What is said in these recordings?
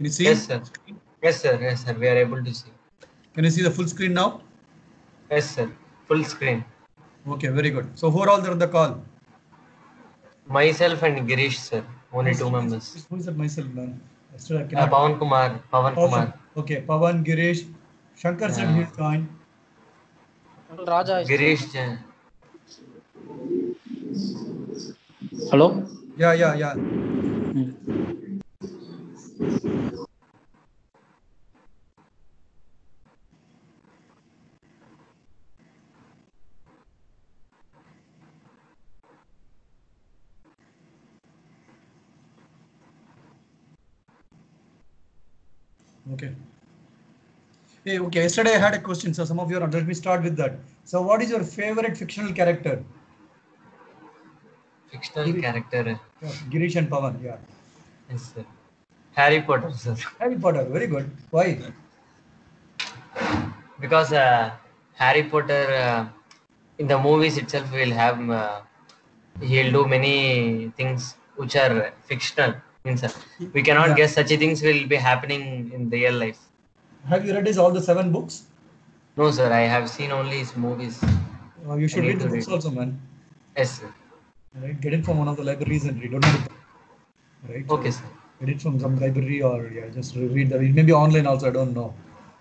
Can you see? Yes, sir. Yes, sir. Yes, sir. We are able to see. Can you see the full screen now? Yes, sir. Full screen. Okay, very good. So who are all there on the call? Myself and Girish, sir. Only two members. Who is that myself, man? Still, I cannot. Pawan Kumar. Pawan Kumar. Okay, Pawan, Girish. Shankar said he'll join. Uncle Raja is Girish Jain. Hello? Yeah. Okay. Hey, okay. Yesterday I had a question. So some of you are. Let me start with that. So what is your favorite fictional character? Fictional character. Yeah, Girish and Pawan. Yeah. Yes, sir. Harry Potter, sir. Harry Potter. Very good. Why? Because Harry Potter in the movies itself will have he'll do many things which are fictional. Means we cannot guess such things will be happening in real life. Have you read all the 7 books? No, sir. I have seen only his movies. You should read the books also, man. Yes, sir. Right? Get it from one of the libraries and read. Don't have it. Right? Okay, so sir. Get it from some library or just read that. It may be online also. I don't know.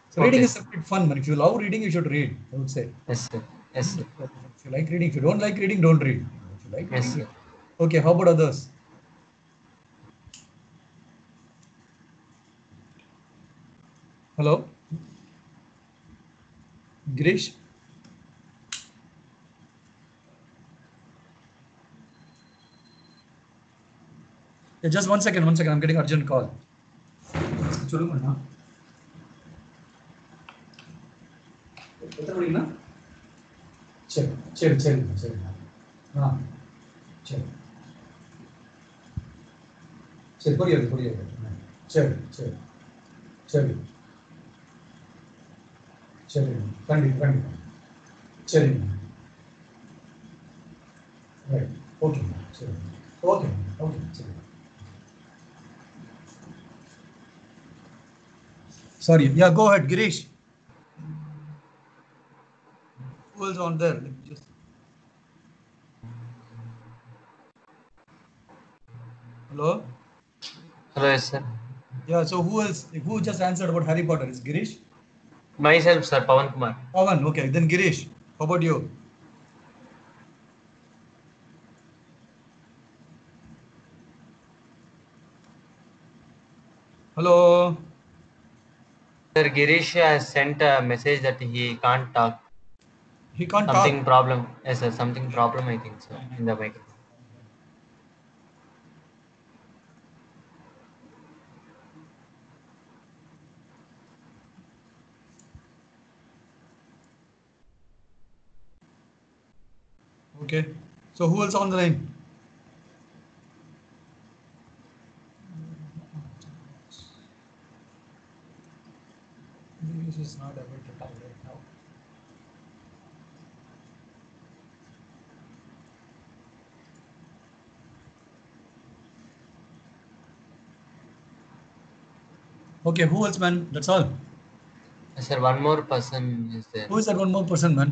So reading is a bit fun, man. If you love reading, you should read. I would say. Yes, sir. Yes, sir. If you like reading, if you don't like reading, don't read. If you like yes, reading, sir. Okay. How about others? Hello, Girish. Yeah, just 1 second. I'm getting urgent call. சரி புரியுது சரி கண்டிப்பா சரிங்க right okay சரி okay சரி Sorry. Yeah, go ahead, Girish. Who is on there? Let me just... Hello? Hello, yes, sir. Yeah, so who else? Who just answered about Harry Potter? Is Girish? Myself, sir, Pawan Kumar. Pawan, okay. Then Girish, how about you? Hello? Sir, Girish has sent a message that he can't talk. He can't something talk. Problem. Yes, sir. Something problem, I think, sir, in the microphone. Okay. So who else on the line? This is not able to talk right now. Okay, who else, man? That's all. Yes, sir, one more person is there. Who is that one more person, man?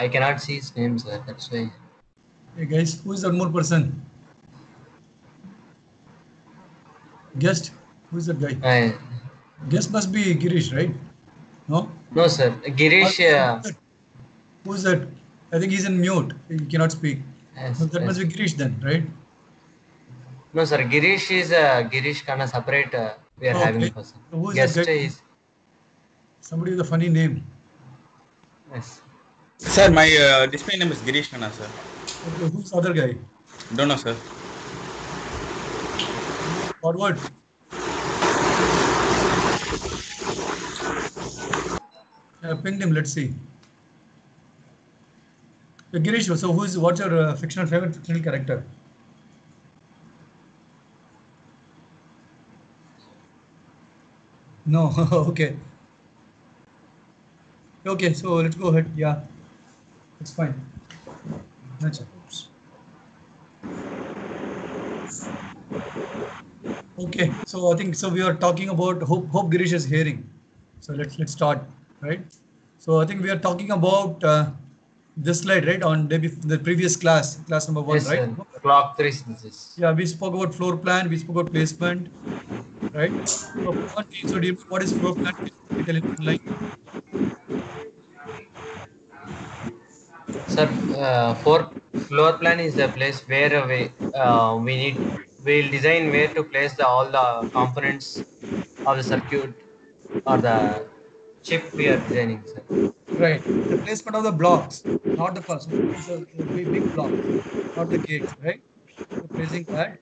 I cannot see his name, sir. That's why. Hey guys, who is that more person? Guest? Who is that guy? Guest must be Girish, right? No? No, sir. Girish. Who is that? I think he's in mute. He cannot speak. Yes, no, that must be Girish then, right? No, sir. Girish is Girish kind of separate. We are having person. So who is Guest that guy? is Somebody with a funny name. Yes. Sir, my display name is Girish Khanna, sir. Okay, who's the other guy? Don't know, sir. Forward. I pinged him. Let's see. Girish, so what's your favorite fictional character? No, okay. Okay, so let's go ahead. Yeah, it's fine. That's it. Okay, so I think so we are talking about hope Girish is hearing. So let's start, right? So I think we are talking about this slide, right? On the previous class number 1, Yes, right? sir. Clock 3 synthesis. Yeah, we spoke about floor plan, we spoke about placement, right? So Pawan, so do you know what is floor plan? Can you tell in one line? Sir, for floor plan is the place where we'll design where to place all the components of the circuit or the chip we are designing, sir. Right. The placement of the blocks, not the first. It's a big block, not the gates, right? So placing that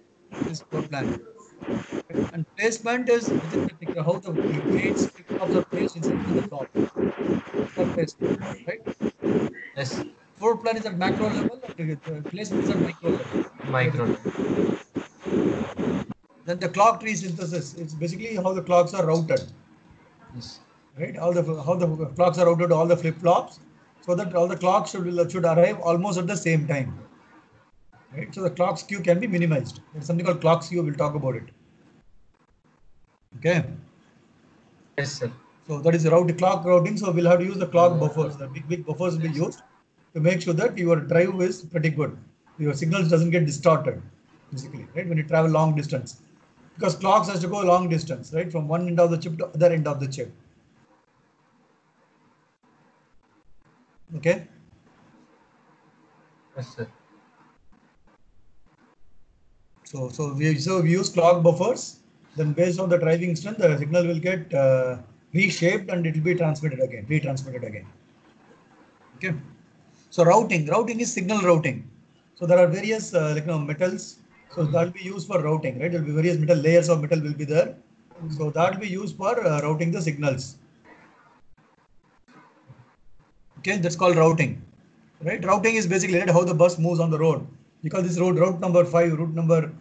is floor plan. Right? And placement is within the picture, how the gates, flip-flops are placed inside the block. It's called placement, right? Yes, Floor plan is at macro level and the placement is at micro level. They are micro. different. Then the clock tree synthesis, it's basically how the clocks are routed, Yes, right? How the clocks are routed to all the flip-flops so that all the clocks should arrive almost at the same time. Right? So the clock skew can be minimized. There's something called clock skew. We'll talk about it. Okay. yes, sir. So that is clock routing. So we'll have to use the clock buffers. The big buffers will be used to make sure that your drive is pretty good. Your signals doesn't get distorted, basically, right? When you travel long distance, because clocks has to go long distance, right? From one end of the chip to other end of the chip. Okay. Yes, sir. So we use clock buffers. Then based on the driving strength, the signal will get reshaped and it will be retransmitted again. Okay. So routing is signal routing. So there are various metals. So that will be used for routing, right? There will be various metal layers of metal will be there. So that will be used for routing the signals. Okay, that's called routing, right? Routing is basically how the bus moves on the road. You call this route number 5, route number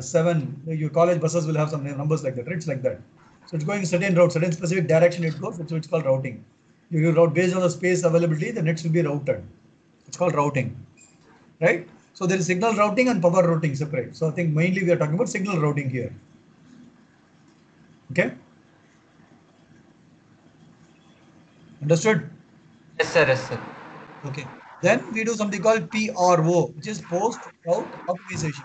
7. Your college buses will have some numbers like that, right? It's like that. So it's going certain route, certain specific direction it goes. So it's called routing. You route based on the space availability, the nets will be routed. It's called routing, right? So there is signal routing and power routing separate. So I think mainly we are talking about signal routing here. Okay, understood? Yes, sir. Yes, sir. Okay. Then we do something called PRO, which is post route optimization.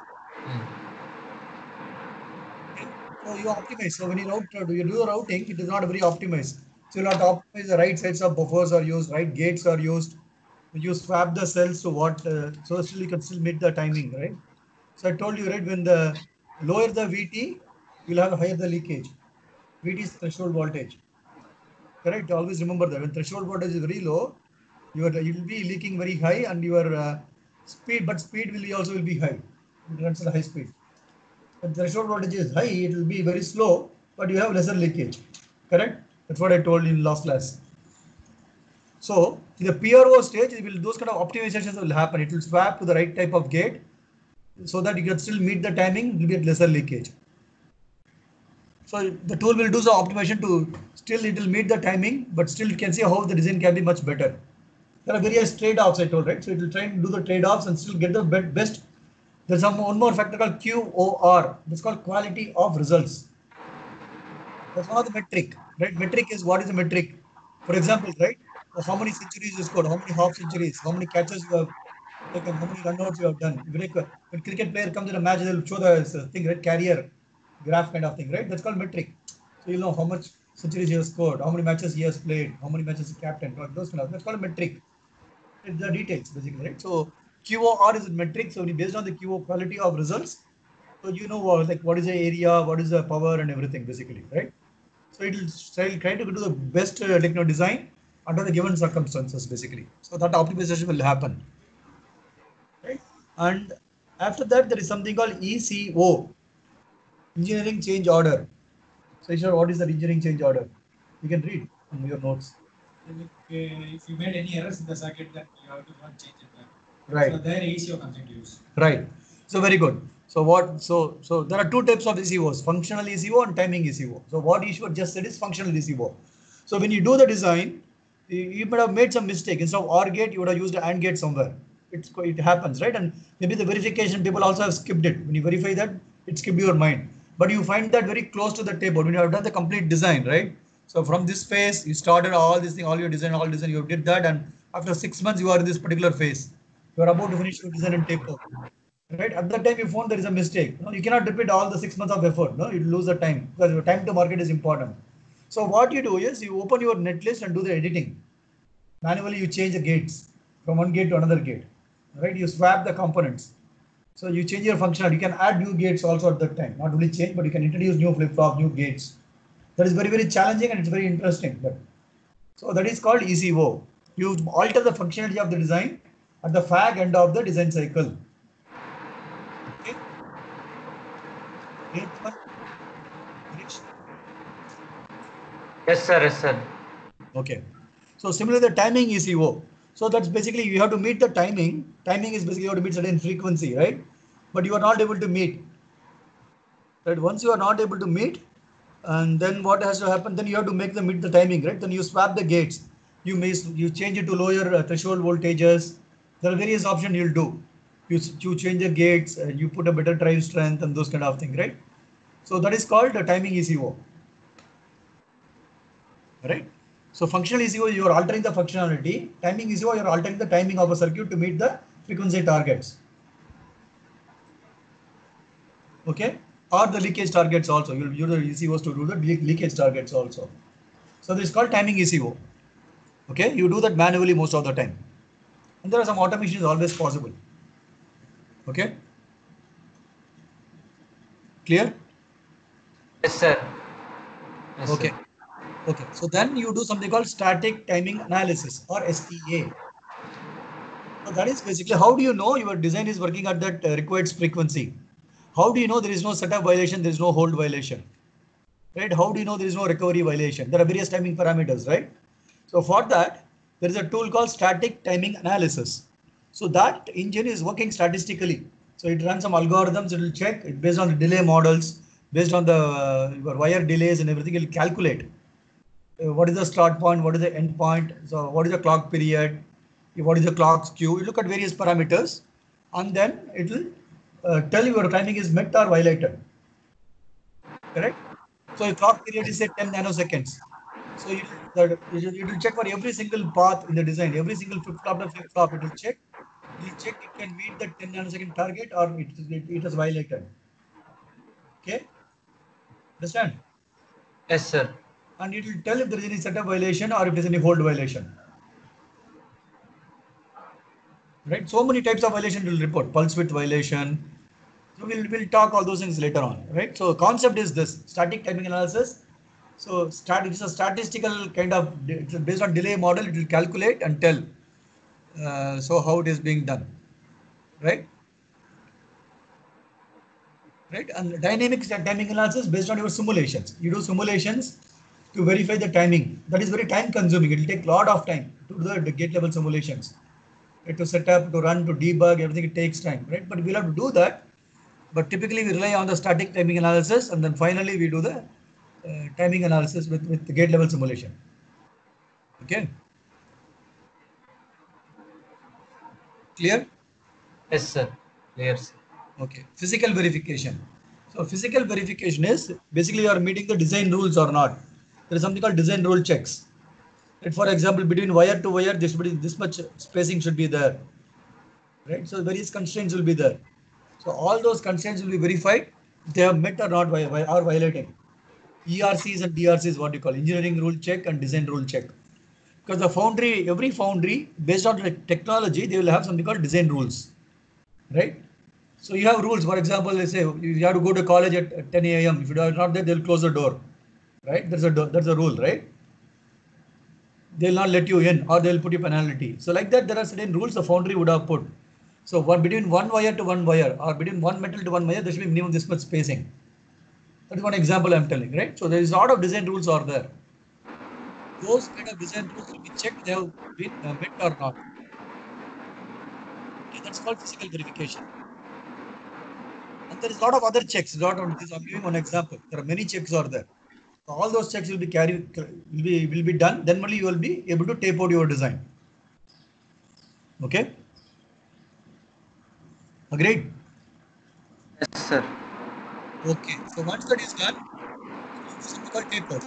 Okay. So you optimize. So when you do the routing, it is not very optimized. So you'll have to optimize the right sides of buffers are used, right gates are used. You swap the cells to what, so still you can still meet the timing, right? So I told you, right, when the lower the VT, you'll have higher the leakage. VT is threshold voltage. Correct. Always remember that when threshold voltage is very low, you will be leaking very high, and your speed will be high. It runs at a high speed. When threshold voltage is high, it will be very slow, but you have lesser leakage. Correct. That's what I told in last class. So in the PRO stage, those kind of optimizations will happen. It will swap to the right type of gate so that you can still meet the timing. It will be at lesser leakage. So the tool will do the optimization to still it will meet the timing, but still you can see how the design can be much better. There are various trade-offs I told, right? So it will try and do the trade-offs and still get the best. There's one more factor called QOR. It's called quality of results. That's one of the metric, right? Metric is what is the metric? For example, right? How many centuries you scored, how many half centuries, how many catches you have taken, how many run outs you have done. When cricket player comes in a match, they'll show the thing, right? Carrier graph kind of thing, right? That's called metric. So you'll know how much centuries he has scored, how many matches he has played, how many matches he captained, those kind of. That's called a metric. It's the details basically, right? So QOR is a metric. So based on the QO quality of results, so you know like what is the area, what is the power, and everything basically, right? So it'll try to do the best design under the given circumstances basically. So that optimization will happen, right? And after that, there is something called ECO, engineering change order. So Ishwar, what is the engineering change order? You can read in your notes. Like, if you made any errors in the circuit, then you have to go and change it back. Right. So there ECO comes into use. Right. So very good. So so there are two types of ECOs, functional ECO and timing ECO. So what Ishwar just said is functional ECO. So when you do the design, you might have made some mistake. Instead of OR gate, you would have used an AND gate somewhere. It happens, right? And maybe the verification people also have skipped it. When you verify that, it skipped your mind. but you find that very close to the tapered when you have done the complete design, right? So from this phase, you started all this thing, all your design, all design, you did that, and after 6 months, you are in this particular phase. You are about to finish your design and taper. Right? At that time, you found there is a mistake. No, you cannot repeat all the 6 months of effort. No, you lose the time because your time to market is important. So what you do is you open your netlist and do the editing. Manually, you change the gates from one gate to another gate. Right? You swap the components. So you change your functionality. You can add new gates also at that time. Not only change, but you can introduce new flip-flop, new gates. That is very, very challenging and it's very interesting. But so that is called ECO. You alter the functionality of the design at the fag end of the design cycle. Okay. Yes, sir. Yes, sir. Okay. So similarly, the timing ECO. So that's basically you have to meet the timing. Timing is basically you have to meet certain frequency, right? But you are not able to meet. Right? Once you are not able to meet, and then what has to happen? Then you have to make them meet the timing, right? Then you swap the gates. You change it to lower threshold voltages. There are various options you'll do. You change the gates, you put a better drive strength and those kind of thing, right? So that is called the timing ECO. Right? So functional ECO, you are altering the functionality. Timing ECO, you are altering the timing of a circuit to meet the frequency targets. Okay? Or the leakage targets also. You will use the ECOs to do the leakage targets also. So this is called timing ECO. Okay? You do that manually most of the time. And there are some automation is always possible. Okay? Clear? Yes, sir. Yes, Okay. sir. Okay. So then you do something called static timing analysis or STA. So that is basically how do you know your design is working at that required frequency? How do you know there is no setup violation, there is no hold violation? Right? How do you know there is no recovery violation? There are various timing parameters, right? So for that, there is a tool called static timing analysis. So that engine is working statistically. So it runs some algorithms, it will check it based on the delay models, based on the your wire delays and everything, it will calculate what is the start point, what is the end point, so what is the clock period, what is the clock skew. You look at various parameters and then it will tell you your timing is met or violated. Correct? So a clock period is say 10 nanoseconds. So it will check for every single path in the design, every single flip-flop to flip-flop, it will check. It will check it can meet the 10 nanosecond target or it is violated. Okay? Understand? Yes, sir. And it will tell if there is any setup violation or if there is any hold violation. Right? So many types of violation will report. Pulse width violation. So we'll talk all those things later on. Right? So concept is this static timing analysis. So it's a statistical kind of it's based on delay model. It will calculate and tell. So how it is being done. Right? Right? And dynamic timing analysis based on your simulations. You do simulations to verify the timing. That is very time consuming. It will take a lot of time to do the gate level simulations. Right? To set up, to run, to debug, everything it takes time. Right? But we'll have to do that. But typically we rely on the static timing analysis and then finally we do the timing analysis with the gate level simulation. Okay. Clear? Yes, sir. Clear, sir. Okay. Physical verification. So physical verification is basically you are meeting the design rules or not. There is something called design rule checks. Right? For example, between wire to wire, this much spacing should be there. Right? So various constraints will be there. So all those constraints will be verified. If they have met or not or violating. ERCs and DRCs, what you call engineering rule check and design rule check. Because every foundry, based on the technology, they will have something called design rules, right? So you have rules. For example, they say you have to go to college at 10 a.m. If you are not there, they'll close the door, right? That's a rule, right? They'll not let you in, or they'll put you penalty. So like that, there are certain rules the foundry would have put. So between one wire to one wire, or between one metal to one wire, there should be minimum this much spacing. That is one example I'm telling, right? So there is a lot of design rules are there. Those kind of design rules will be checked they have been met or not. Okay, that's called physical verification. And there is a lot of other checks. Not on this, I'm giving one example. There are many checks are there. So all those checks will be done. Then only you will be able to tape out your design. Okay. Agreed. Yes, sir. Okay. So once that is done, you do something called tape out.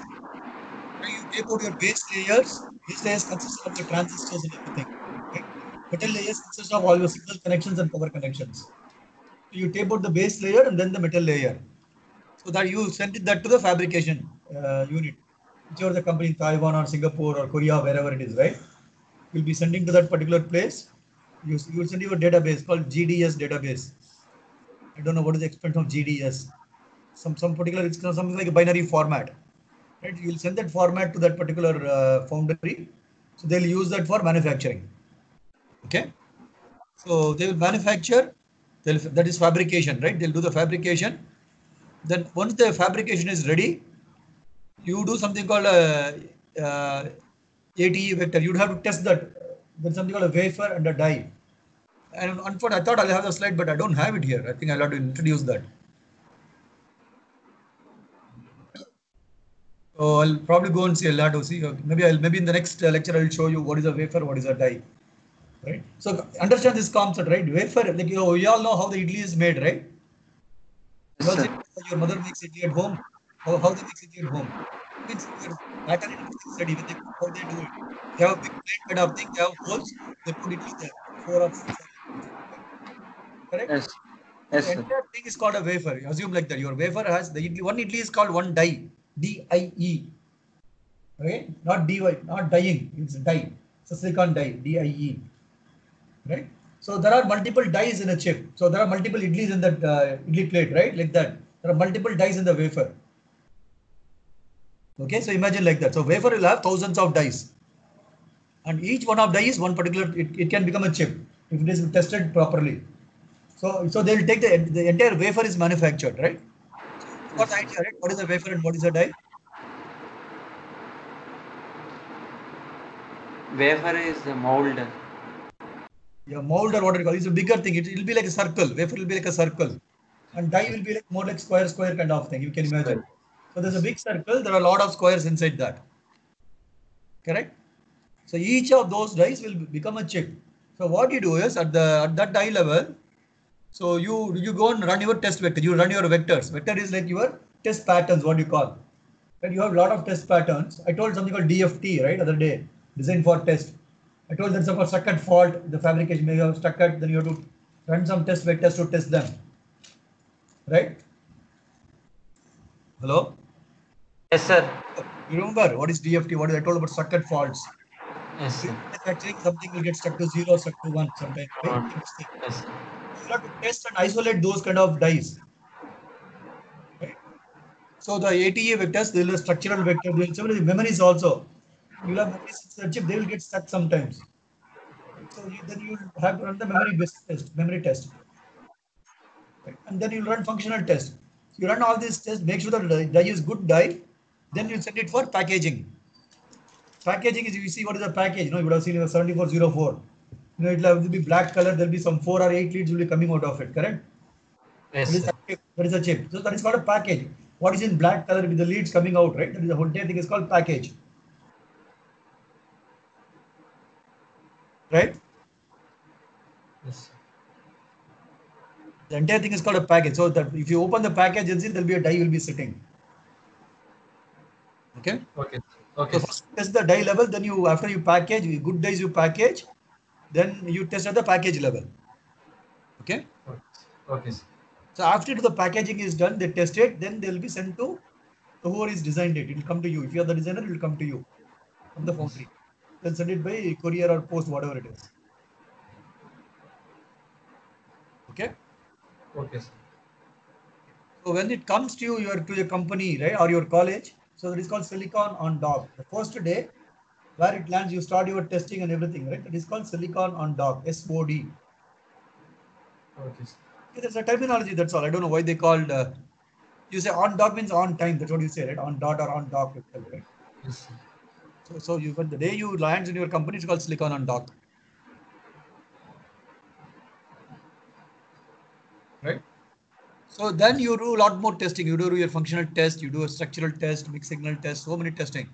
Right? You tape out your base layers. Base layers consist of your transistors and everything. Right? Metal layers consist of all your signal connections and power connections. You tape out the base layer and then the metal layer. So that you send it that to the fabrication unit, whichever the company, Taiwan or Singapore or Korea, wherever it is, right? You'll be sending to that particular place. You send your database called GDS database. I don't know what is the extent of GDS. Some particular, it's something like a binary format, right? You'll send that format to that particular foundry. So they'll use that for manufacturing. Okay. So they will manufacture. That is fabrication, right? They'll do the fabrication. Then once the fabrication is ready, you do something called uh, ATE vector. You'd have to test that. There's something called a wafer and a die. And unfortunately, I thought I'll have the slide, but I don't have it here. I think I'll have to introduce that. So I'll probably go and see. I'll have to see. Maybe in the next lecture I'll show you what is a wafer, what is a die. Right. So understand this concept, right? Wafer, like we all know how the idli is made, right? You Yes, all see sir. your mother makes idli at home. How they make idli at home? Means your pattern and everything is ready. When they cook, how they do it? They have a big plate kind of thing. They have holes. They put idli there. Four or six or eight, right? Correct? Yes. So the Yes, sir. entire thing is called a wafer. You assume like that. Your wafer has the idli. One idli is called one die. DIE. Okay? Not DY, not dyeing. It's die. It's a silicon die. DIE. Right? So there are multiple dies in a chip. So there are multiple idlis in that idli plate, right? Like that. There are multiple dies in the wafer. Okay, so imagine like that. So wafer will have thousands of dies, and each one of die is one particular. It can become a chip if it is tested properly. So they will take the entire wafer is manufactured, right? So you got the Yes, sir. idea, right? What is a wafer and what is a die? Wafer is the mold. Yeah, mold or what it call is a bigger thing. It will be like a circle. Wafer will be like a circle, and die will be like more like square kind of thing. You can imagine. So there's a big circle. There are a lot of squares inside that. Correct. So each of those dice will become a chip. So what you do is at that die level, so you go and run your test vector. You run your vectors. Vector is like your test patterns. What you call. And you have a lot of test patterns. I told something called DFT right other day. Design for test. I told that's about stuck at fault. The fabrication maybe you have stuck at. Then you have to run some test vectors to test them. Right. Hello. Yes, sir. You remember what is DFT? What is I told about stuck at faults? Yes, During sir. manufacturing, something will get stuck to zero, stuck to one sometimes, right? Yes, sir. You have to test and isolate those kind of dies, right? So the ATA vectors, they will have structural vector, they will some of the memories also. You'll have memories in the chip, they will get stuck sometimes. Right? So then you have to run the memory test, right? And then you'll run functional test. You run all these tests, make sure that the die is good die, then you send it for packaging. Packaging is you see what is the package, you would have seen in the 7404. It'll be black color, there'll be some 4 or 8 leads will be coming out of it, correct? Yes, That is sir. a chip. That is a chip. So that is called a package. What is in black color with the leads coming out, right? That is the whole entire thing is called package, right? Yes, sir. The entire thing is called a package. So that if you open the package and see, there'll be a die will be sitting. Okay. Okay. Okay, So sir. first test the die level, then you after you package, good dies you package, then you test at the package level. Okay. Okay, okay, sir. So after the packaging is done, they test it, then they'll be sent to whoever is designed it. It will come to you. If you are the designer, it will come to you from the Yes. foundry. Then send it by courier or post, whatever it is. Okay. Okay, sir. So when it comes to you, to your company, right, or your college, so that is called silicon on dock. The first day where it lands, you start your testing and everything, right? That is called silicon on dock, SOD. Okay, sir. Okay, there's a terminology. That's all. I don't know why they called. You say on dock means on time. That's what you say, right? On dot or on dock itself, right? Yes, sir. So you when the day you lands in your company, it's called silicon on dock, right? So then you do a lot more testing. You do your functional test, you do a structural test, mixed signal test, so many testing.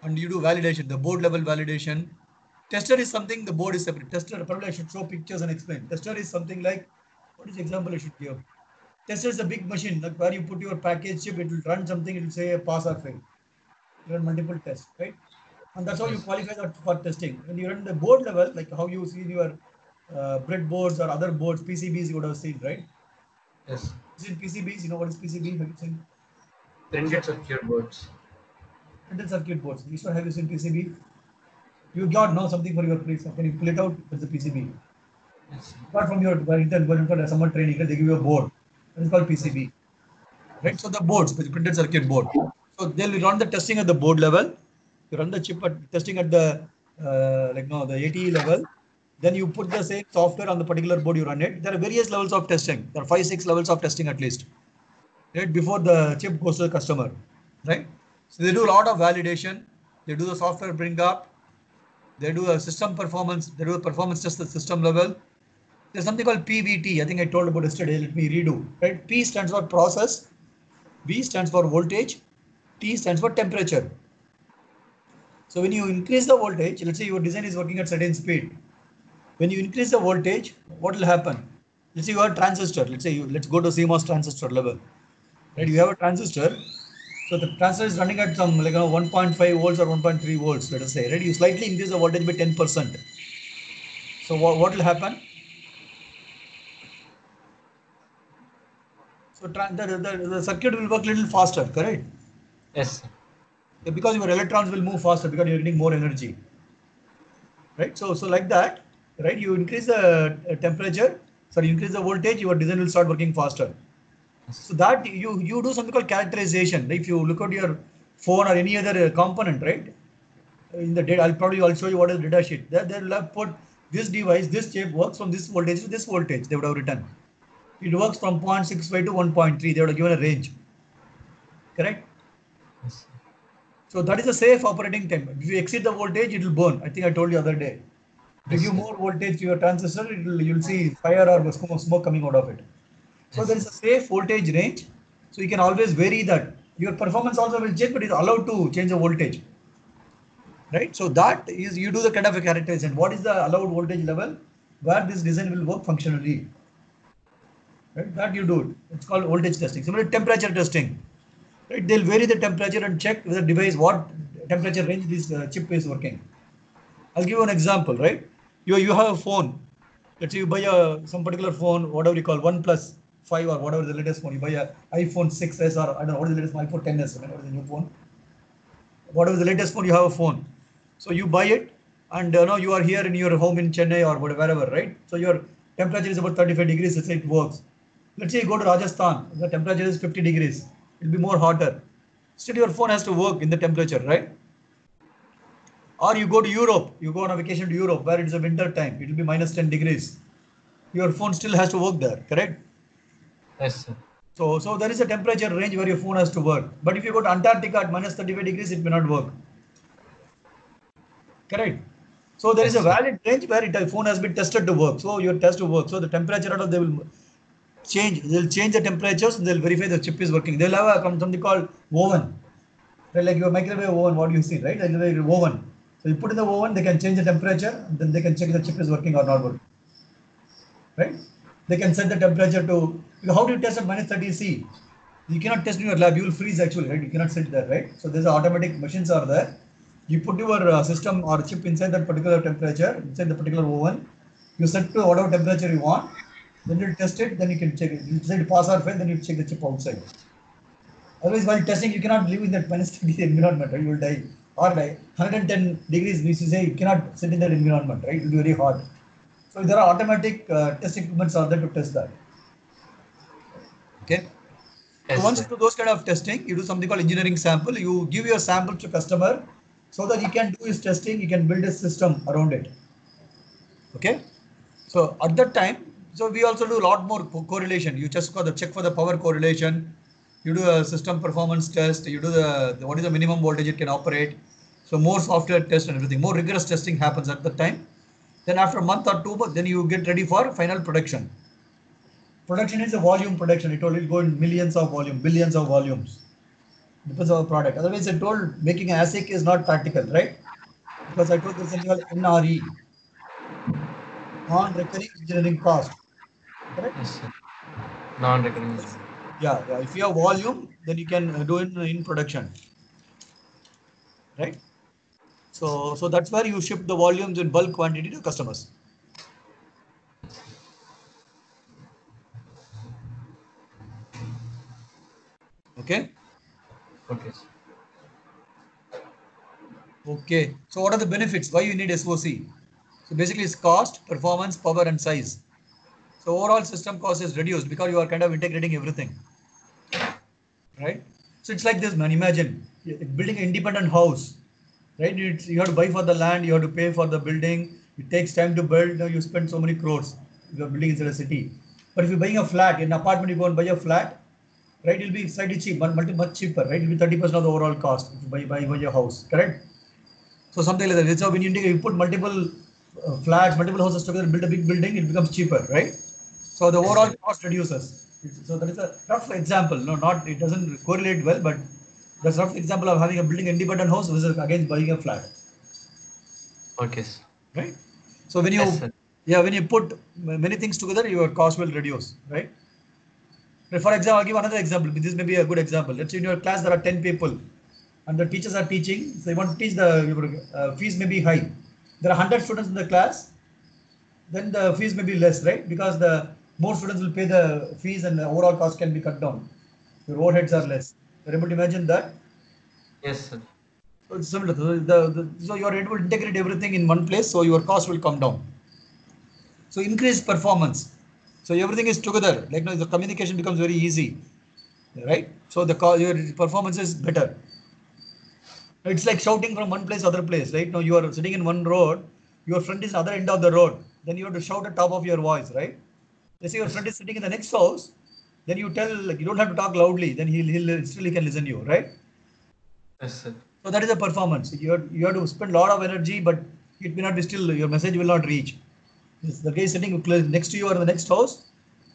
And you do validation, the board level validation. Tester is something, the board is separate. Tester, probably I should show pictures and explain. Tester is something like, what is the example I should give? Tester is a big machine, like where you put your package chip, it will run something, it will say pass or fail. You run multiple tests, right? And that's how you Yes. qualify that for testing. When you run the board level, like how you see in your breadboards or other boards, PCBs you would have seen, right? Yes. Is in PCBs, you know what is PCB? Have you seen? Printed circuit boards. Printed circuit boards. These one have you seen PCB? You got know something for your place. Can you pull it out? That's the PCB. Yes. Apart from your when summer training, they give you a board. That is called Yes. PCB. Right? So the boards, the printed circuit board. So they'll run the testing at the board level. You run the chip at testing at the the ATE level. Then you put the same software on the particular board. You run it. There are various levels of testing. There are 5, 6 levels of testing at least. Right before the chip goes to the customer. Right. So they do a lot of validation. They do the software bring up. They do a system performance. They do a performance test at the system level. There's something called PVT. I think I told about yesterday. Let me redo. Right. P stands for process. V stands for voltage, T stands for temperature. So when you increase the voltage, let's say your design is working at certain speed. When you increase the voltage, what will happen? Let's say you have a transistor. Let's go to CMOS transistor level. Right? You Yes. have a transistor. So the transistor is running at some 1.5 volts or 1.3 volts. Let us say, right? You slightly increase the voltage by 10%. So what will happen? So the circuit will work a little faster, correct? Yes. Yeah, because your electrons will move faster because you're getting more energy. Right? So like that, right? You increase the temperature, sorry, you increase the voltage, your design will start working faster. Yes. So that you do something called characterization. If you look at your phone or any other component, right? In the data, I'll show you what is the data sheet. There they'll have put this device, this chip works from this voltage to this voltage. They would have written. It works from 0.65 to 1.3. They would have given a range. Correct? Yes. So that is a safe operating time. If you exceed the voltage, it will burn. I think I told you the other day. If you Yes. give more voltage to your transistor, you'll see fire or smoke coming out of it. So there Yes. is a safe voltage range. So you can always vary that. Your performance also will change, but it's allowed to change the voltage. Right? So that is you do the kind of a characterization. What is the allowed voltage level where this design will work functionally? Right? That you do it. It's called voltage testing. Similarly, temperature testing. Right? They'll vary the temperature and check with the device what temperature range this chip is working. I'll give you an example, right? You have a phone. Let's say you buy some particular phone, whatever you call OnePlus 5 or whatever the latest phone. You buy a iPhone 6s or I don't know what is the latest one, iPhone 10s. What is the new phone? Whatever the latest phone, you have a phone. So you buy it, and now you are here in your home in Chennai or wherever, right? So your temperature is about 35 degrees. Let's say it works. Let's say you go to Rajasthan, the temperature is 50 degrees. It'll be more hotter. Still, your phone has to work in the temperature, right? Or you go to Europe, you go on a vacation to Europe where it's a winter time, it will be minus 10 degrees. Your phone still has to work there, correct? Yes, sir. So there is a temperature range where your phone has to work. But if you go to Antarctica at minus 35 degrees, it may not work, correct? So there is a Yes, sir. valid range where phone has been tested to work. So your test to work. So the temperature they will change. They'll change the temperatures and they'll verify the chip is working. They'll have something called oven. Right, like your microwave oven, what you see, right? Like the oven. So you put in the oven, they can change the temperature, and then they can check the chip is working or not working. Right? They can set the temperature to. How do you test at minus 30 C? You cannot test in your lab. You will freeze actually, right? You cannot sit there, right? So there's automatic machines are there. You put your system or chip inside that particular temperature, inside the particular oven. You set to whatever temperature you want. Then you test it. Then you can check it. You decide to pass or fail. Then you check the chip outside. Otherwise, while testing, you cannot live in that minus 30 environment, right? You will die. Or like 110 degrees, we say you cannot sit in that environment, right? It will be very hot. So there are automatic test equipments are there to test that. Okay. So Yes, once you sir. do those kind of testing, you do something called engineering sample. You give your sample to customer so that he can do his testing, he can build a system around it. Okay. So at that time, so we also do a lot more correlation. You just got the check for the power correlation. You do a system performance test. You do the what is the minimum voltage it can operate. So more software test and everything. More rigorous testing happens at the time. Then after a month or two, then you get ready for final production. Production is a volume production. It will go in millions of volume, billions of volumes. Depends on the product. Otherwise, I told making an ASIC is not practical, right? Because I told there's something called NRE, non-recurring engineering cost. Correct? Yes, sir. Non-recurring. Yeah, yeah. If you have volume, then you can do it in production, right? So that's where you ship the volumes in bulk quantity to customers. Okay. Okay. Okay. So what are the benefits? Why you need SOC? So basically, it's cost, performance, power, and size. So overall system cost is reduced because you are kind of integrating everything, right? So it's like this, man. Imagine building an independent house, right? You have to buy for the land, you have to pay for the building. It takes time to build. Now you spend so many crores if you're building inside a city. But if you're buying a flat, in an apartment, you go and buy a flat, right? It'll be slightly cheap, much cheaper, right? It'll be 30% of the overall cost if you buy your house, correct? So something like that. So when you put multiple flats, multiple houses together, build a big building, it becomes cheaper, right? So the Yes, overall sir. cost reduces. So that is a rough example. No, not it doesn't correlate well, but that's a rough example of having a building independent house versus against buying a flat, Okay, sir. right? So when Yes, you sir. yeah when you put many things together, your cost will reduce, right? For example, I'll give another example. This may be a good example. Let's say in your class there are 10 people and the teachers are teaching. So you want to teach the fees may be high. There are 100 students in the class, then the fees may be less, right? Because the more students will pay the fees and the overall cost can be cut down. Your overheads are less. You're able to imagine that? Yes, sir. So it's similar. So you are able to integrate everything in one place, so your cost will come down. So increased performance. So everything is together. Like now the communication becomes very easy, right? So your performance is better. It's like shouting from one place other place, right? Now you are sitting in one road, your friend is other end of the road. Then you have to shout at top of your voice, right? Let's say your Yes, friend is sitting in the next house, then you tell like you don't have to talk loudly, then he'll still he can listen to you, right? yes, sir. So that is a performance. You have to spend a lot of energy, but it may not be still your message will not reach. If the guy is sitting next to you or in the next house,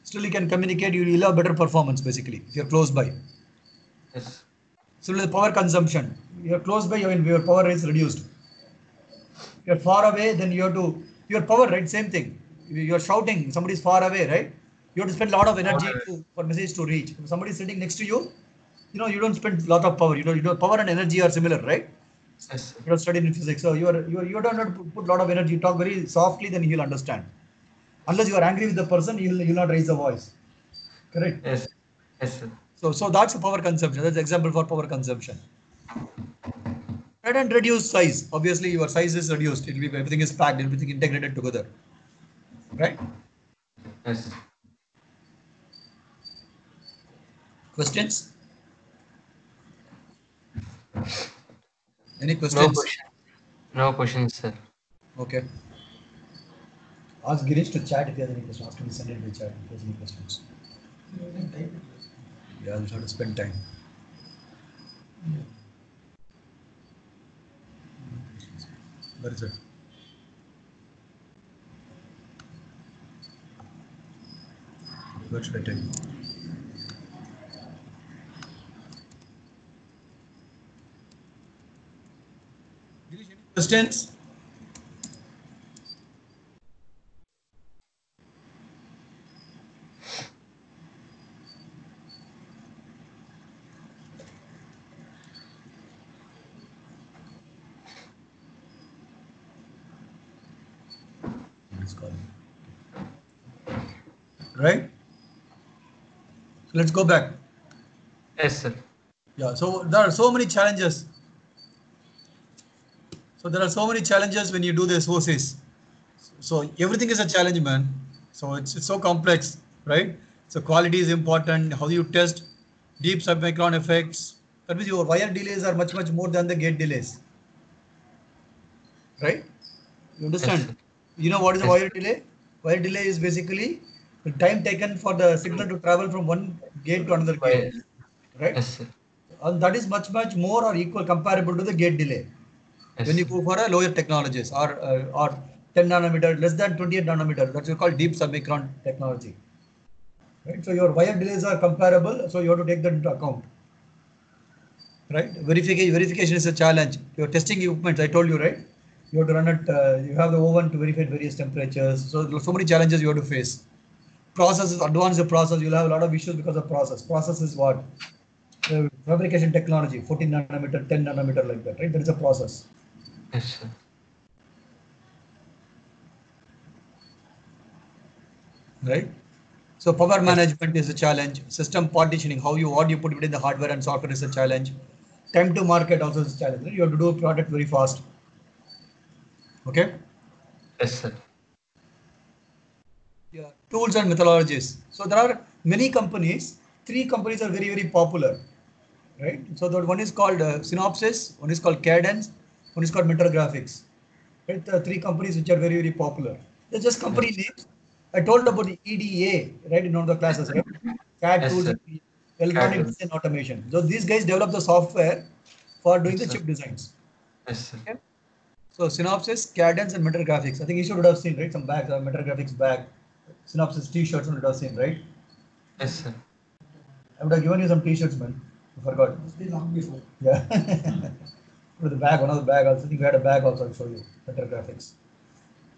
still you can communicate. You will have better performance basically if you're close by. Yes. Similarly, power consumption. You're close by, your power is reduced. You're far away, then you have to your power, right? Same thing. You're shouting, somebody's far away, right? You have to spend a lot of energy for message to reach. If somebody's sitting next to you, you don't spend a lot of power. Power and energy are similar, right? Yes, sir. You have studied in physics, so you don't have to put a lot of energy. You talk very softly, then he'll understand. Unless you are angry with the person, you'll not raise the voice. Correct. Yes. Yes, sir. So that's a power consumption. That's the example for power consumption. Right, and reduce size. Obviously, your size is reduced. It'll be everything is packed, everything integrated together. Right? Yes. Questions? Any No questions? question. No questions, sir. Okay. Ask Girish to chat if he has any questions. Ask him to send it in the chat if he has any questions. You can type it. Yeah, I'll have to spend time. Where is it? Where should I type? Girish, any questions? It's calling. Right? So let's go back. Yes, sir. Yeah, so there are so many challenges. So there are so many challenges when you do this OSIS. So everything is a challenge, man. So it's so complex, right? So quality is important. How you test deep submicron effects. That means your wire delays are much more than the gate delays, right? You Yes, understand? sir. You know what is a Yes. wire delay? Wire delay is basically the time taken for the signal to travel from one gate to another gate, By, right? yes, sir. And that is much more or equal comparable to the gate delay when Yes, you sir. go for a lower technologies or 10 nanometer, less than 28 nanometer. That's called deep submicron technology, right? So your wire delays are comparable, so you have to take that into account, right? Verification is a challenge. Your testing equipment, I told you, right? You have to run it. You have the oven to verify at various temperatures. So many challenges you have to face. process is advanced process, you'll have a lot of issues because of process. Process is what? Fabrication technology, 14 nanometer, 10 nanometer, like that, right? There is a process. Yes, sir. Right? So power Yes. management is a challenge. System partitioning, what you put within the hardware and software is a challenge. Time to market also is a challenge. You have to do a product very fast. Okay. Yes, sir. Yeah. Tools and methodologies. So there are many companies. Three companies are very, very popular. Right. So that one is called Synopsys, one is called Cadence, one is called Mentor Graphics. Right. The three companies which are very, very popular. They're just company Yes. names. I told about the EDA, right, in one of the classes, right? CAD Yes, tools, sir. electronic Cat. design automation. So these guys develop the software for doing Yes, the sir. chip designs. Yes, sir. Okay. So Synopsys, Cadence, and Mentor Graphics. I think you should have seen, right? Some bags, Mentor Graphics bag, Synopsys T-shirts, you would have seen, right? Yes, sir. I would have given you some T-shirts, man. I forgot. It's been long before. Yeah. With the bag, one of the bag also. I think we had a bag also. I'll show you. Mentor Graphics.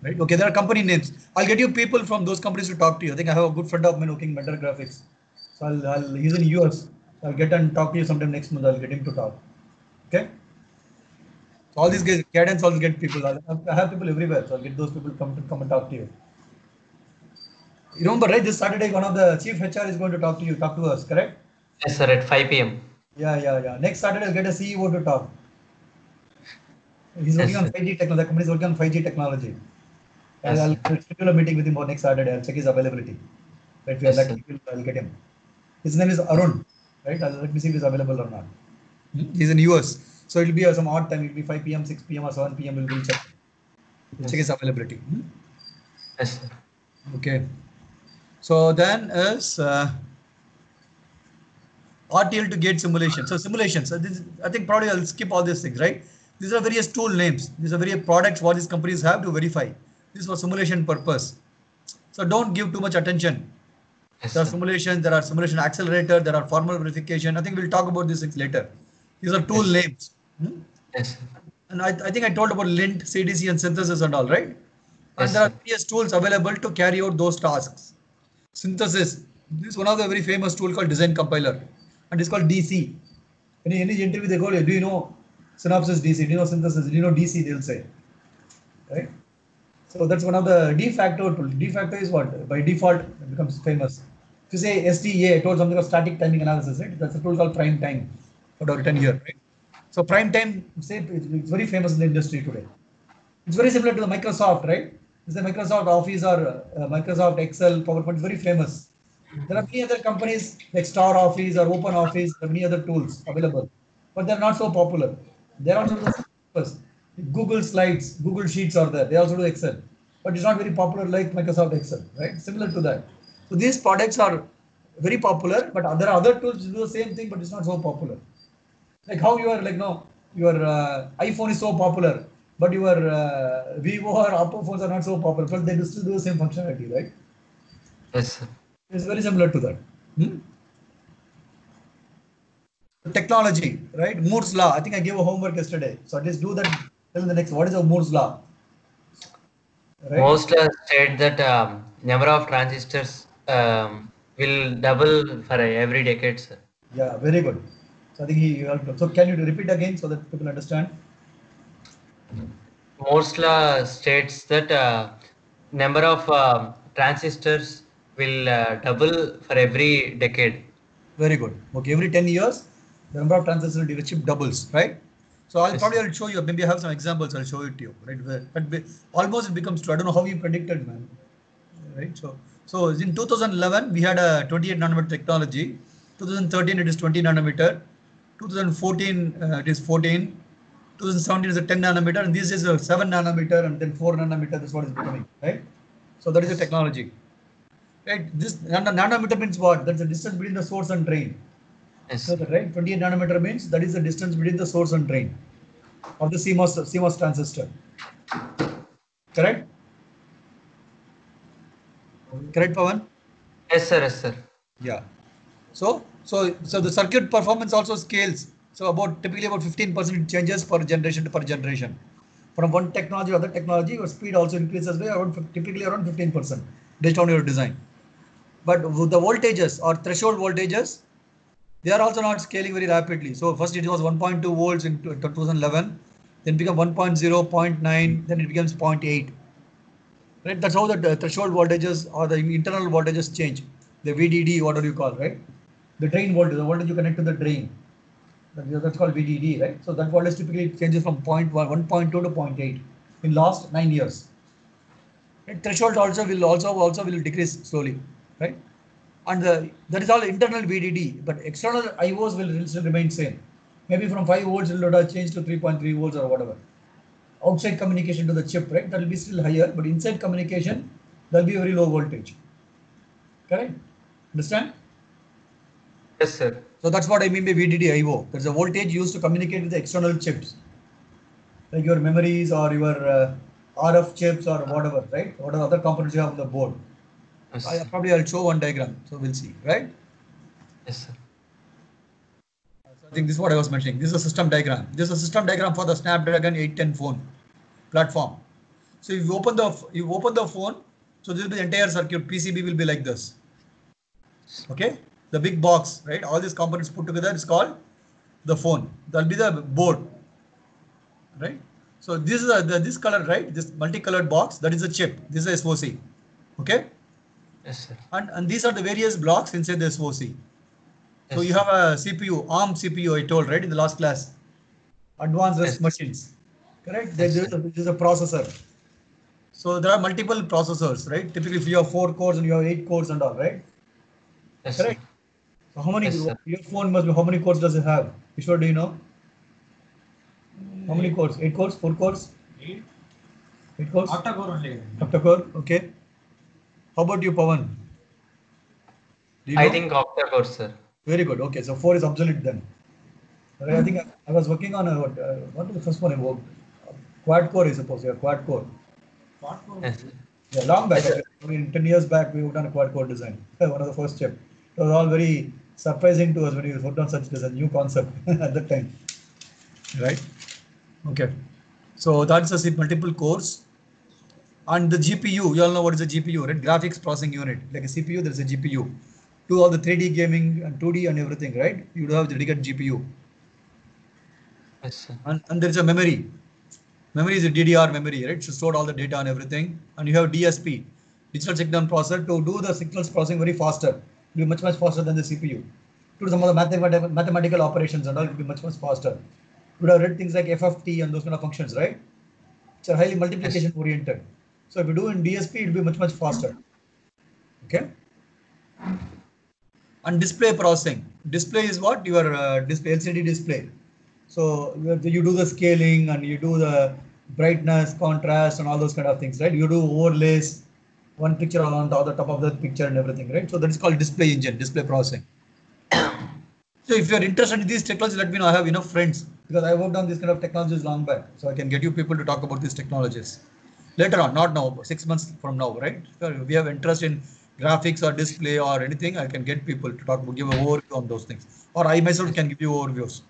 Right? Okay, there are company names. I'll get you people from those companies to talk to you. I think I have a good friend of mine working Mentor Graphics. So he's in US. So I'll get and talk to you sometime next month. I'll get him to talk. Okay. So all these guys, Cadence also get people. I have people everywhere. So I'll get those people come and talk to you. You remember, right? This Saturday, one of the chief HR is going to talk to you, talk to us, correct? Yes, sir. At 5 p.m. Yeah. Next Saturday, I'll get a CEO to talk. He's working Yes, on sir. 5G technology. The company is working on 5G technology. Yes, I'll sir. schedule a meeting with him for next Saturday. I'll check his availability. If we are Yes, sir. lucky, I'll get him. His name is Arun, right? Let me see if he's available or not. He's in US. So it'll be some odd time. It'll be 5 p.m., 6 p.m. or 7 p.m. We'll check. We'll check Yes, his sir. availability. Yes, sir. Okay. So then is RTL to gate simulation. So simulations. So I think probably I'll skip all these things, right? These are various tool names. These are various products what these companies have to verify. This is for simulation purpose. So don't give too much attention. Yes, There are sir. simulations, there are simulation accelerator, there are formal verification. I think we'll talk about these things later. These are tool Yes. names. Yes, sir. And I think I told about lint, CDC, and synthesis and all, right? And Yes, there are sir. various tools available to carry out those tasks. Synthesis. This is one of the very famous tool called Design Compiler, and it's called DC. Any interview they call you, do you know Synopsys DC? Do you know synthesis? Do you know DC? They'll say, right? So that's one of the de facto tool. De facto is what? By default, it becomes famous. If you say STA, I told something of static timing analysis, right? That's a tool called Prime Time, what I've written here, right? So Prime Time, say it's very famous in the industry today. It's very similar to the Microsoft, right? It's the Microsoft Office or Microsoft Excel, PowerPoint. It's very famous. There are many other companies like Star Office or Open Office. There are many other tools available, but they're not so popular. They're also the same purpose. Google Slides, Google Sheets are there. They also do Excel, but it's not very popular like Microsoft Excel, right? Similar to that. So these products are very popular, but there are other tools to do the same thing, but it's not so popular. Like how you are like no, your iPhone is so popular, but your Vivo or Oppo phones are not so popular, but they still do the same functionality, right? Yes, sir. It's very similar to that. Technology, right? Moore's law. I think I gave a homework yesterday, so at least do that. Tell me the next. What is a Moore's law, right? Most state that number of transistors will double for every decade, sir. Yeah, very good. So I think he. So can you repeat again so that people understand? Most states that number of transistors will double for every decade. Very good. Okay, every 10 years, the number of transistors in the chip doubles, right? So Yes, probably sir. I'll show you. Maybe I have some examples. I'll show it to you, right? Almost it becomes true. I don't know how you predicted, man. Right. So in 2011 we had a 28 nanometer technology. 2013 it is 20 nanometer. 2014 it is 14. 2017 is a 10 nanometer, and this is a 7 nanometer, and then 4 nanometer. This is what is becoming, right? So that is the Yes. technology. Right, this nanometer means what? That's the distance between the source and drain. Yes, So sir. the right 28 nanometer means that is the distance between the source and drain of the CMOS transistor. Correct? Correct, Pawan? Yes, sir. Yes, sir. Yeah. So the circuit performance also scales. So typically about 15% changes per generation to per generation. From one technology to other technology, your speed also increases by typically around 15% based on your design. But with the voltages or threshold voltages, they are also not scaling very rapidly. So first it was 1.2 volts in 2011, then become 1.0, 0.9, then it becomes 0.8. Right? That's how the threshold voltages or the internal voltages change. The VDD, what do you call, right? The drain voltage, the voltage you connect to the drain. That's called VDD, right? So that voltage typically changes from 0.1, 1.2 to 0.8 in last 9 years. Right? Threshold also will decrease slowly, right? And that is all internal VDD, but external IOs will still remain same. Maybe from 5 volts it will have changed to 3.3 volts or whatever. Outside communication to the chip, right? That will be still higher, but inside communication, there will be a very low voltage. Correct? Understand? Yes, sir. So that's what I mean by VDD IO. There's a voltage used to communicate with the external chips, like your memories or your RF chips or whatever, right? What are other components you have on the board? Yes, I'll show one diagram, so we'll see, right? yes, sir. So I think this is what I was mentioning. This is a system diagram. This is a system diagram for the Snapdragon 810 phone platform. So if you open the phone, so this will be the entire circuit. PCB will be like this. Okay, the big box, right? All these components put together is called the phone. That'll be the board, right? So this is this color, right? This multicolored box, that is a chip. This is a SoC. Okay, Yes, sir. and these are the various blocks inside the SoC. So Yes, you sir. have a CPU, ARM CPU, I told, right, in the last class. Advanced Yes. RISC machines. Correct? Yes, This sir. is a processor. So there are multiple processors, right? Typically, if you have 4 cores and you have 8 cores and all, right? Yes, sir. Correct. So how many? Yes, sir. Your phone must be. How many cores does it have? Ishwar, do you know? How many cores? 8 cores? 4 cores? Eight. 8 cores? Octa-core only. Octa-core. Okay. How about you, Pawan? Do you I know? think octa-core, sir. Very good. Okay, so 4 is obsolete then. Right, I think I was working on what was the first one I worked? Quad core, I suppose. Yeah, quad core. Quad-core. Yes, sir. Yeah, long back. Yes, sir. I mean, 10 years back, we worked on a quad core design. One of the first chip. It was all very surprising to us when we worked on such design, new concept at that time. Right? Okay. So that's a multiple cores. And the GPU, you all know what is a GPU, right? Graphics processing unit. Like a CPU, there's a GPU. Do all the 3D gaming and 2D and everything, right? You do have the dedicated GPU. Yes, sir. And there's a memory. Memory is a DDR memory, right? To store all the data and everything. And you have DSP, digital signal processor, to do the signals processing very faster. It will be much faster than the CPU. To do some of the mathematical operations and all, it will be much faster. You would have read things like FFT and those kind of functions, right? Which are highly multiplication oriented. So if you do in DSP, it will be much faster. Okay. And display processing. Display is what? Your display, LCD display. So you do the scaling and you do the brightness, contrast, and all those kind of things, right? You do overlays, one picture on the top of the picture and everything, right? So that is called display engine, display processing. So if you are interested in these technologies, let me know. I have enough friends because I worked on these kind of technologies long back, so I can get you people to talk about these technologies later on, not now, 6 months from now, right? So if we have interest in graphics or display or anything, I can get people to talk about, give an overview on those things, or I myself can give you overviews.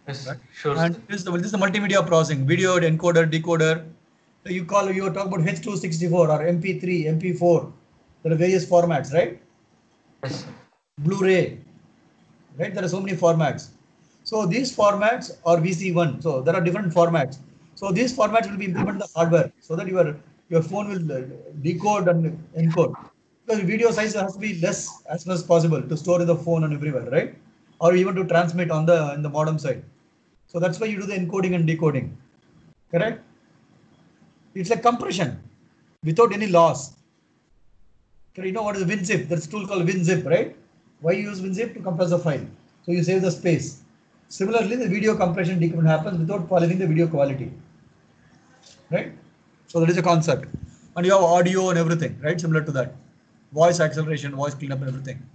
Yes, Right? sure, And sir. this is the multimedia processing, video, encoder, decoder. You talk about H264 or MP3, MP4. There are various formats, right? Yes, sir. Blu-ray, right? There are so many formats. So these formats are VC1. So there are different formats. So these formats will be implemented in the hardware so that your phone will decode and encode. Because video size has to be less as much as possible to store in the phone and everywhere, right? Or even to transmit on the in the modem side. So that's why you do the encoding and decoding. Correct? It's like compression without any loss. You know what is WinZip? That's a tool called WinZip, right? Why you use WinZip? To compress the file. So you save the space. Similarly, the video compression decompression happens without polluting the video quality. Right? So that is a concept. And you have audio and everything, right? Similar to that. Voice acceleration, voice cleanup and everything.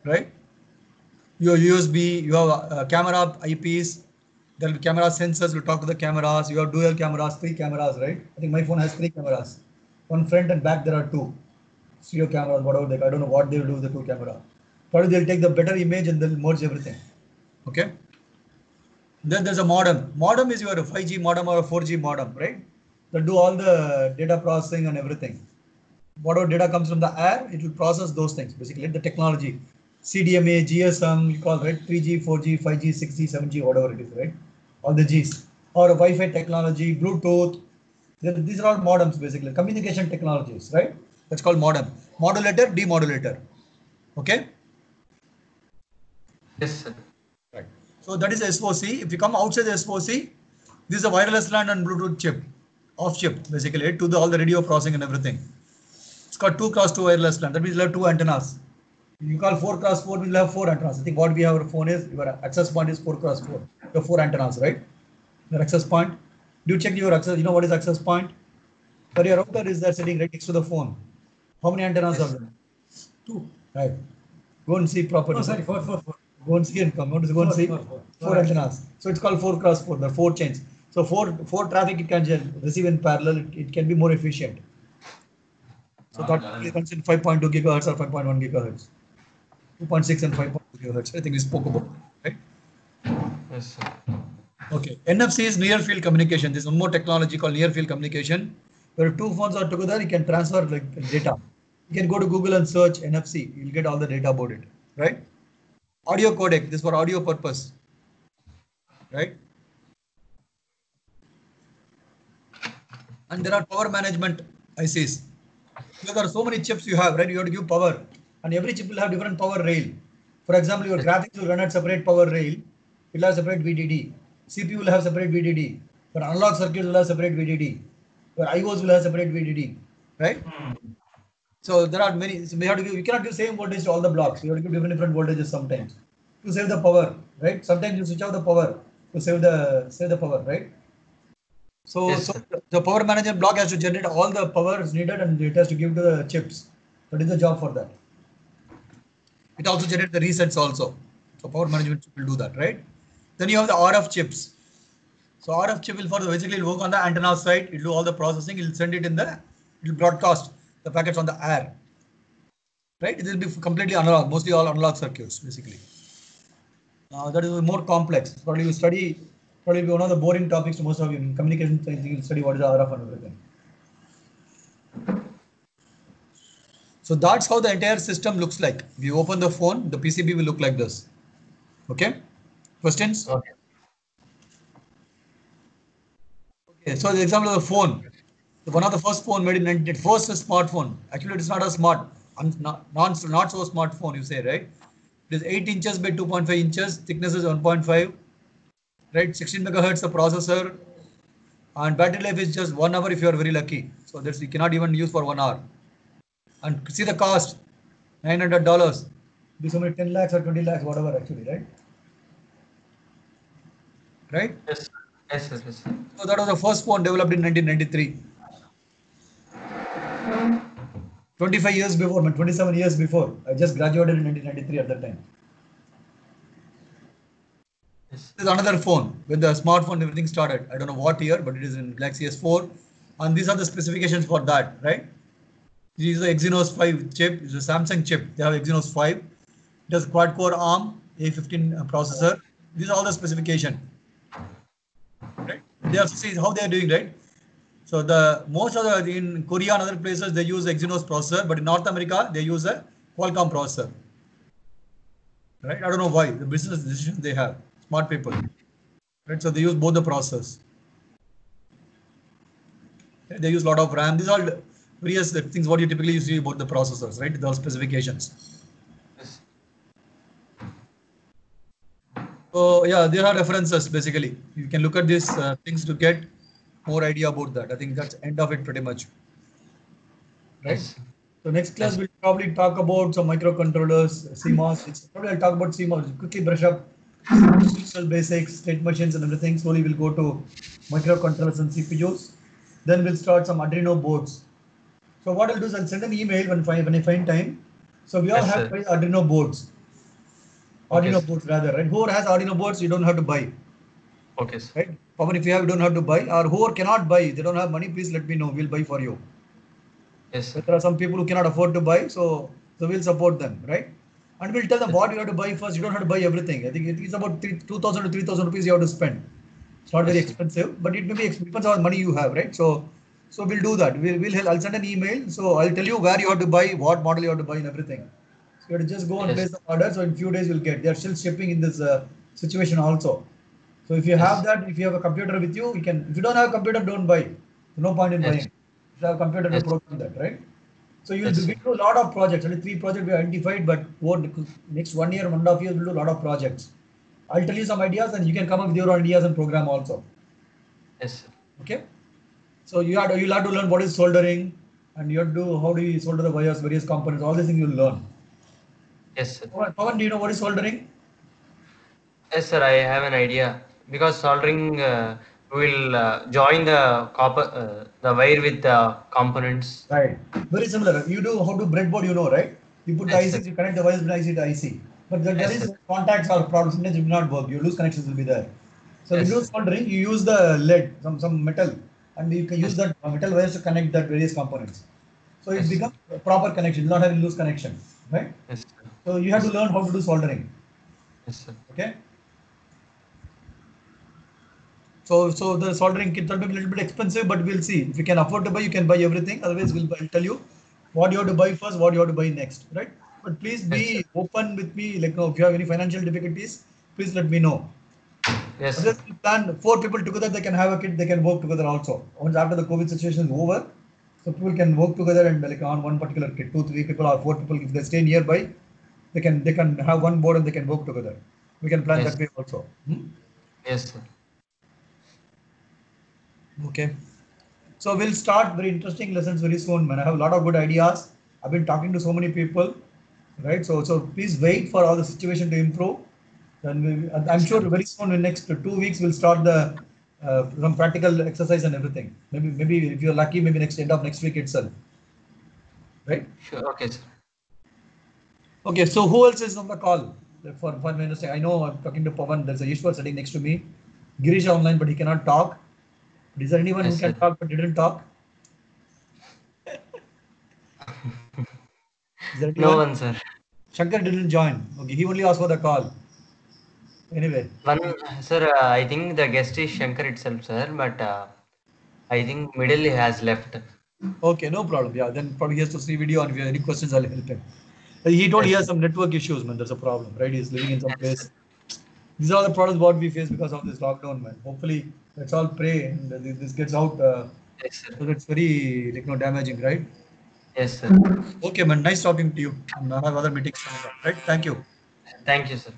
Right? Your USB, you have camera IPs, there will be camera sensors, will talk to the cameras, you have dual cameras, 3 cameras, right? I think my phone has 3 cameras. One front and back, there are 2. Stereo cameras, whatever I don't know what they will do with the 2 camera. Probably they'll take the better image and they'll merge everything. Okay. Then there's a modem. Modem is your 5G modem or a 4G modem, right? That do all the data processing and everything. whatever data comes from the air, it will process those things. Basically, the technology, CDMA, GSM, you call right, 3G, 4G, 5G, 6G, 7G, whatever it is, right? All the Gs, or Wi-Fi technology, Bluetooth. These are all modems, basically communication technologies, right? That's called modem. Modulator, demodulator. Okay. Yes, sir. Right. So that is SOC. If you come outside the SOC, this is a wireless LAN and Bluetooth chip, off chip, basically to all the radio processing and everything. It's got 2x2 wireless LAN. That means you'll have two antennas. You call 4x4, we'll have four antennas. I think what we have our phone is your access point is 4x4. You have four antennas, right? Your access point. Do you check your access? You know what is access point? But your router is there sitting right next to the phone. How many antennas are there? Two. Right. Go and see properly. Oh, sorry, four. Go and see and come. Go and see. Four antennas. So it's called 4x4. There are four chains. So four traffic it can receive in parallel. It can be more efficient. So that comes in 5.2 gigahertz or 5.1 gigahertz. 2.6 and 5.2 gigahertz. I think we spoke about that, right? Yes, sir. Okay. NFC is near field communication. There's one more technology called near field communication. Where two phones are together, you can transfer like data. You can go to Google and search NFC. You'll get all the data about it, right? Audio codec. This is for audio purpose, right? And there are power management ICs. Because there are so many chips you have, right? You have to give power, and every chip will have different power rail. For example, your graphics will run at separate power rail. It will have separate VDD. CPU will have separate VDD. Your analog circuit will have separate VDD. Your IOs will have separate VDD, right? So there are many. So we have to give. You cannot give same voltage to all the blocks. You have to give different voltages sometimes to save the power, right? Sometimes you switch off the power to save the power, right? So, Yes, so sir. the power management block has to generate all the power is needed and it has to give to the chips. That is the job for that. It also generates the resets also. So power management chip will do that, right? Then you have the RF chips. So RF chip will basically work on the antenna side. It will do all the processing. It will send it it will broadcast the packets on the air. Right? It will be completely analog, mostly all analog circuits, basically. That is more complex. Probably you study, probably one of the boring topics to most of you in communication science. You will study what is the RF and everything. So that's how the entire system looks like. If you open the phone, the PCB will look like this. Okay? Questions? Okay. Okay. So the example of the phone. One of the first phone made in 19, first smartphone. Actually, it is not a smart, not so smartphone. You say, right? It is 8 inches by 2.5 inches. Thickness is 1.5. Right? 16 megahertz the processor, and battery life is just 1 hour if you are very lucky. So that's you cannot even use for 1 hour. And see the cost, $900. Be so many 10 lakhs or 20 lakhs, whatever actually, right? Right? Yes. Yes, sir. Yes, sir. So that was the first phone developed in 1993. 25 years before, 27 years before. I just graduated in 1993 at that time. Yes. This is another phone with the smartphone, everything started. I don't know what year, but it is in Galaxy S4. And these are the specifications for that, right? This is the Exynos 5 chip. It's a Samsung chip. They have Exynos 5. It has quad core ARM A15 processor. These are all the specification. Right? They have to see how they are doing, right? So the most of the in Korea and other places they use Exynos processor, but in North America they use a Qualcomm processor. Right? I don't know why. The business decision they have. Smart people. Right? So they use both the processors. They use a lot of RAM. These are all various things what you typically see about the processors, right? Those specifications. Yes. So yeah, there are references basically. You can look at these things to get more idea about that. I think that's end of it pretty much. Right? Yes. So next class Yes. we'll probably talk about some microcontrollers, CMOS. Probably I'll talk about CMOS. Quickly brush up basics, state machines and everything. Slowly we'll go to microcontrollers and CPUs. Then we'll start some Arduino boards. So what I'll do is I'll send an email when I find time. So we all Yes, have sir. Arduino boards. Okay, Arduino sir. boards rather, right? Whoever has Arduino boards, you don't have to buy. Okay, sir. Right? Pawan, if you have, you don't have to buy. Or whoever cannot buy, they don't have money, please let me know. We'll buy for you. Yes, sir. There are some people who cannot afford to buy, so we'll support them, right? And we'll tell them what you have to buy first. You don't have to buy everything. I think it's about 2,000 to 3,000 rupees you have to spend. It's not very Yes, sir. expensive, but it may be depends on how much money you have, right? So So we'll do that. I'll send an email. So I'll tell you where you have to buy, what model you have to buy, and everything. So you have to just go and Yes. place the order. So in few days you'll get. They're still shipping in this situation also. So if you Yes. have that, if you have a computer with you, you can. If you don't have a computer, don't buy. No point in Yes. buying. If you have a computer, to Yes. program that, right? So you'll Yes, do, we sir. do a lot of projects. Only 3 projects we identified, but over the next 1 year, 1.5 years, we'll do a lot of projects. I'll tell you some ideas, and you can come up with your own ideas and program also. Yes, sir. Okay. So you'll have to learn what is soldering, and you have to do how do you solder the wires, various components. All these things you'll learn. Yes, sir. Pawan, do you know what is soldering? Yes, sir. I have an idea because soldering will join the wire with the components. Right. Very similar. You do how to breadboard, you know, right? You put the Yes, sir. ICs, you connect the wires with IC to IC. But there Yes, is sir. contacts or problems, sometimes it will not work. You lose connections will be there. So when Yes, you do sir. soldering, you use the lead, some metal, and you can use Yes. that metal wires to connect that various components. So it Yes, sir. becomes a proper connection, you will not have loose connection, right? Yes, sir. So you have to Yes, learn how to do soldering. yes, sir. Okay. So the soldering kit will be a little bit expensive, but we'll see. If you can afford to buy, you can buy everything. Otherwise, I'll tell you what you have to buy first, what you have to buy next, right? But please Yes, sir. be open with me. Like, if you have any financial difficulties, please let me know. Yes, sir. Otherwise, we plan 4 people together. They can have a kit. They can work together also. Once after the COVID situation is over, so people can work together and like on one particular kit. 2, 3 people or 4 people, if they stay nearby, they can have one board and they can work together. We can plan Yes. that way also. Yes, sir. Okay. So we'll start very interesting lessons very soon, man. I have a lot of good ideas. I've been talking to so many people, right? So please wait for all the situation to improve. I'm Yes, sure sir. very soon in next 2 weeks we'll start the some practical exercise and everything. Maybe if you're lucky, maybe next end of next week itself, right? Sure. Okay, sir. Okay. So who else is on the call? For my understanding, I know I'm talking to Pawan. There's a Ishwar sitting next to me. Girish online, but he cannot talk. Is there anyone who Yes, can sir. talk but didn't talk? Is there No anyone? one, sir. Shankar didn't join. Okay, he only asked for the call. Anyway, One, sir. I think the guest is Shankar itself, sir. But I think middle he has left. okay, no problem. Yeah, then probably he has to see video, and if you have any questions, I'll help him. He told he Yes, has sir. some network issues, man. There's a problem, right? He's living in some Yes, sir. place. These are the problems what we face because of this lockdown, man. Hopefully, let's all pray and this gets out. Yes, sir. So that's very damaging, right? Yes, sir. Okay, man. Nice talking to you. And I have other meetings coming up, right? Thank you. Thank you, sir.